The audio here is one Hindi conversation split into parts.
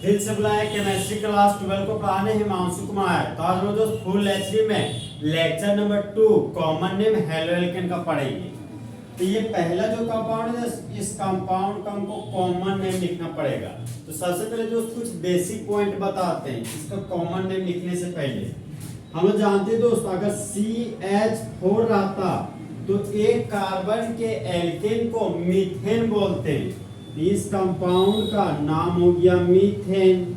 दिल से बुलाया केमिस्ट्री क्लास 12 को पढ़ाने हिमांशु कुमार। तो आज हम दोस्त फुल एचडी में lecture number 2 common name haloalkane का पढ़ेंगे। तो ये पहला जो कंपाउंड है, इस कंपाउंड का हमको कॉमन नेम लिखना पड़ेगा। तो सबसे पहले दोस्त कुछ बेसिक पॉइंट बताते हैं इसका कॉमन नेम लिखने से पहले। हम लोग जानते हैं दोस्त, अगर CH4 रहता तो एक कार्बन के एल्केन को मीथेन बोलते हैं। इस कंपाउंड का नाम हो गया मीथेन।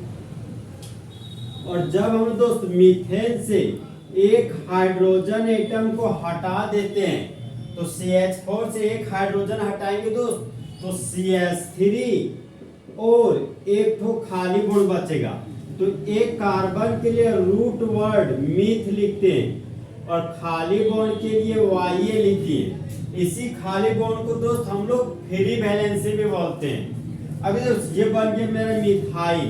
और जब हम दोस्त मीथेन से एक हाइड्रोजन एटम को हटा देते हैं तो CH4 से एक हाइड्रोजन हटाएंगे दोस्त तो CH3 और एक तो खाली बॉन्ड बचेगा। तो एक कार्बन के लिए रूट वर्ड मीथ लिखते हैं और खाली बॉन्ड के लिए YA लिखिए। इसी खाली बॉन्ड को दोस्त हम लोग फ्री वैलेंसी भी बोलते हैं। अभी दोस्त ये बन गया मेरा मिथाइल।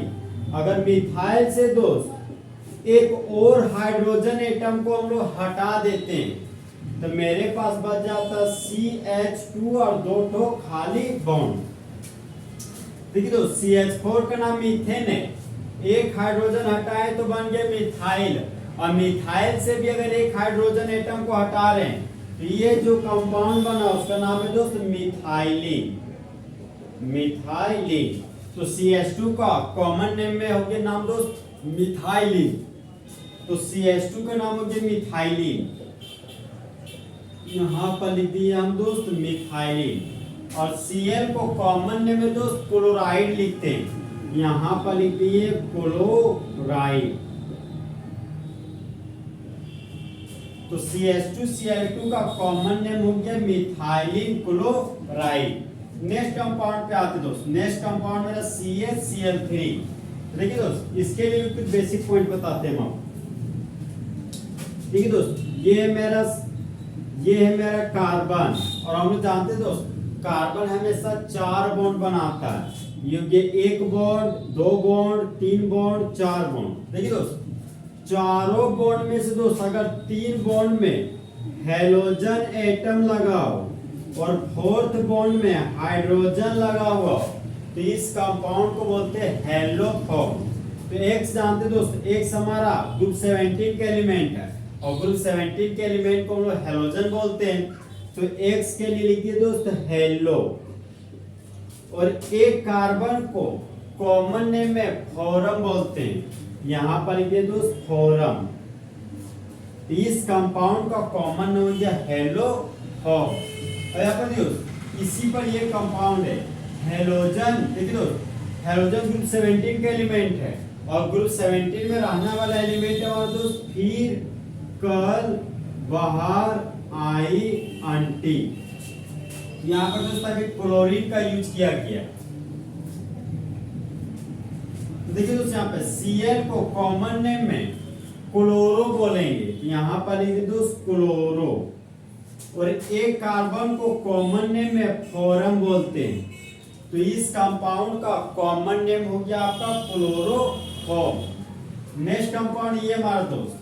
अगर मिथाइल से दोस्त एक और हाइड्रोजन एटम को हम लोग हटा देते हैं तो मेरे पास बच जाता CH2 और दो ठो खाली बॉन्ड। देखिए दोस्त CH4 का नाम मीथेन है, एक हाइड्रोजन हटाए तो बन गया मिथाइल। और मिथाइल से भी अगर एक हाइड्रोजन एटम को हटा रहे हैं तो ये जो कंपाउंड बना उसका नाम है दोस्त मिथाइलिन। मिथाइलिन। तो CH2 का कॉमन नेम में हो गया नाम दोस्त मिथाइलिन। तो CH2 का नाम हो गया मिथाइलिन। यहाँ पर लिख दिए हम दोस्त मिथाइलिन। और Cl को कॉमन नेम में दोस्त क्लोराइड लिखते हैं। यहाँ पर लिख दिए क्लोराइड। तो CH2 Cl2 का कॉमन नेम हो गया मिथाइलिन क्लोराइड। नेक्स्ट कंपाउंड पे आते दोस्त। नेक्स्ट कंपाउंड मेरा CH_Cl3। देखिए दोस्त इसके लिए कुछ बेसिक पॉइंट बताते हैं हम। देखिए दोस्त ये है मेरा कार्बन। और हम लोग जानते हैं दोस्त कार्बन हमेशा 4 बॉन्ड बनाता है। ये एक बॉन्ड, 2 बॉन्ड, 3 बॉन्ड, 4 बॉन्ड। देखिए दोस्त चारों बॉन्ड में से दोस्त अगर 3 बॉन्ड में हेलोजन एटम लगाओ और 4th बॉन्ड में हाइड्रोजन लगा हुआ तो इस कंपाउंड को बोलते हैं हेलोफॉर्म। तो X जानते दोस्त, X हमारा ग्रुप 17 के एलिमेंट है और ग्रुप 17 के एलिमेंट को हम लोग हेलोजन बोलते हैं। तो X के लिए लिखिए दोस्त हेलो। और एक कार्बन को कॉमन नेम में फोरम बोलते हैं। यहाँ पर लिखिए दोस्त फोरम। इस कंपाउंड का कॉमन नेम हो गया हेलोफॉर्म। और यहाँ पर दोस्त इसी पर ये कंपाउंड है हेलोजन। देखिए दोस्त हेलोजन ग्रुप 17 के एलिमेंट है और ग्रुप 17 में रहने वाला एलिमेंट है। और दोस्त फिर कल बाहर आई अंटी। यहाँ पर दोस्त अभी क्लोरीन का यूज किया गया। देखिए दोस्त यहाँ पे Cl को कॉमन नेम में क्लोरो बोलेंगे। यहाँ पर लिखिए दोस्त क्लोरो। और एक कार्बन को कॉमन नेम में फोरम बोलते हैं। तो इस कंपाउंड का कॉमन नेम हो गया आपका क्लोरोफॉर्म। नेक्स्ट कंपाउंड ये हमारा दोस्त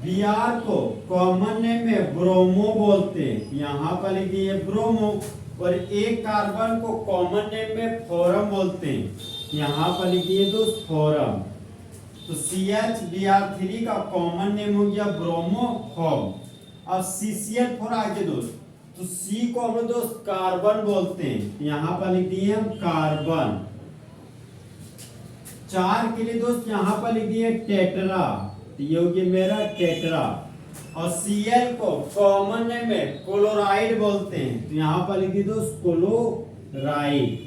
Br को कॉमन नेम में ब्रोमो बोलते हैं। यहाँ पर लिखिए ब्रोमो। और एक कार्बन को कॉमन नेम में फोरम बोलते हैं। यहाँ पर लिखिए दोस्त फोरम। तो CH_Br3 का कॉमन नेम हो गया ब्रोमोफॉर्म। अब CCl4 आगे दोस्त, तो C को हम दोस्त कार्बन बोलते हैं। यहाँ पर लिख दिए हम कार्बन। 4 के लिए दोस्त यहाँ पर लिख दिए टेट्रा। तो ये हो गया मेरा टेट्रा। और Cl को कॉमन नेम में क्लोराइड बोलते हैं। तो यहाँ पर लिख दिए दोस्त क्लोराइड।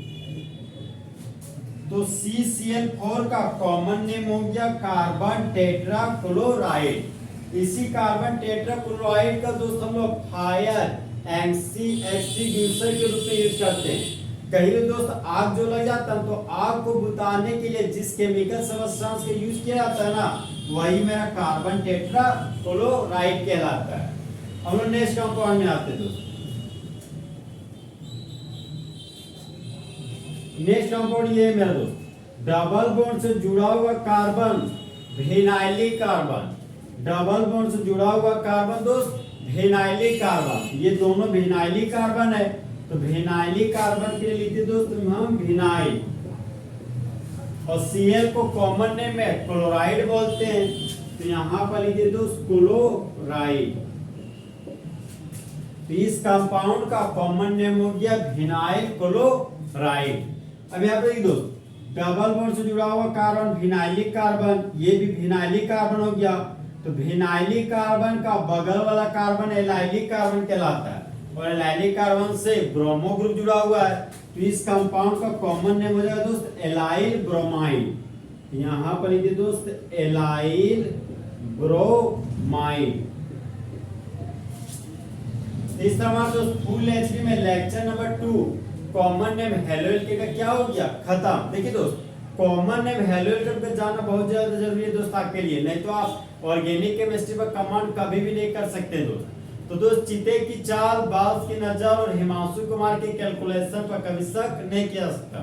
तो CCl4 का कॉमन नेम हो गया कार्बन टेट्रा क्लोराइड। इसी कार्बन टेट्रा क्लोराइड का दोस्त हम लोग फायर एक्सटिंग्विशर के रूप में यूज करते हैं। कहीं भी दोस्त आग जो लग जाता है तो आग को बुझाने के लिए जिस केमिकल सब्सटेंस का यूज किया जाता है ना, वही मेरा कार्बन टेट्रा क्लोराइड कहलाता है। हम लोग नेक्स्ट कंपाउंड में आते हैं दोस्त। नेक्स्ट कंपाउंड ये है मेरा दोस्त डबल बॉन्ड से जुड़ा हुआ carbon vinylic carbon. Double bond से जुड़ा हुआ कार्बन दोस्त विनाइलिक कार्बन। ये दोनों विनाइलिक कार्बन है। तो विनाइलिक कार्बन के लिए लिखते दोस्त हम विनाइल। और Cl को कॉमन नेम में क्लोराइड बोलते हैं, तो यहाँ पर लिखिए दोस्त क्लोराइड। तो इस कंपाउंड का कॉमन नेम हो गया विनाइल क्लोराइड। अब यहाँ पे दोस्त डबल बॉन्ड से जुड़ा हुआ कार्बन विनाइलिक कार्बन, ये भी विनाइलिक कार्बन हो गया। तो विनाइलिक कार्बन का बगल वाला कार्बन एलाइलिक कार्बन कहलाता है, और एलाइलिक कार्बन से ब्रोमो ग्रुप जुड़ा हुआ है, तो इस कंपाउंड का कॉमन नेम हो जाएगा दोस्त एलाइल ब्रोमाइड। यहाँ पर लिखिए दोस्त एलाइल ब्रोमाइड। इस तरह दोस्त फुल एचडी में lecture number 2 common name haloalkane का क्या हो गया, खत्म। देखिए दोस्त कॉमन नेम हेलोएल्केन का जानना बहुत ज्यादा जरूरी है दोस्त आपके लिए, नहीं तो आप ऑर्गेनिक केमिस्ट्री पर कमांड कभी भी नहीं कर सकते दोस्त। तो दोस्त चीते की चाल, बाल्स की नजर और हिमांशु कुमार के कैलकुलेशन पर कभी शक नहीं किया जा सकता।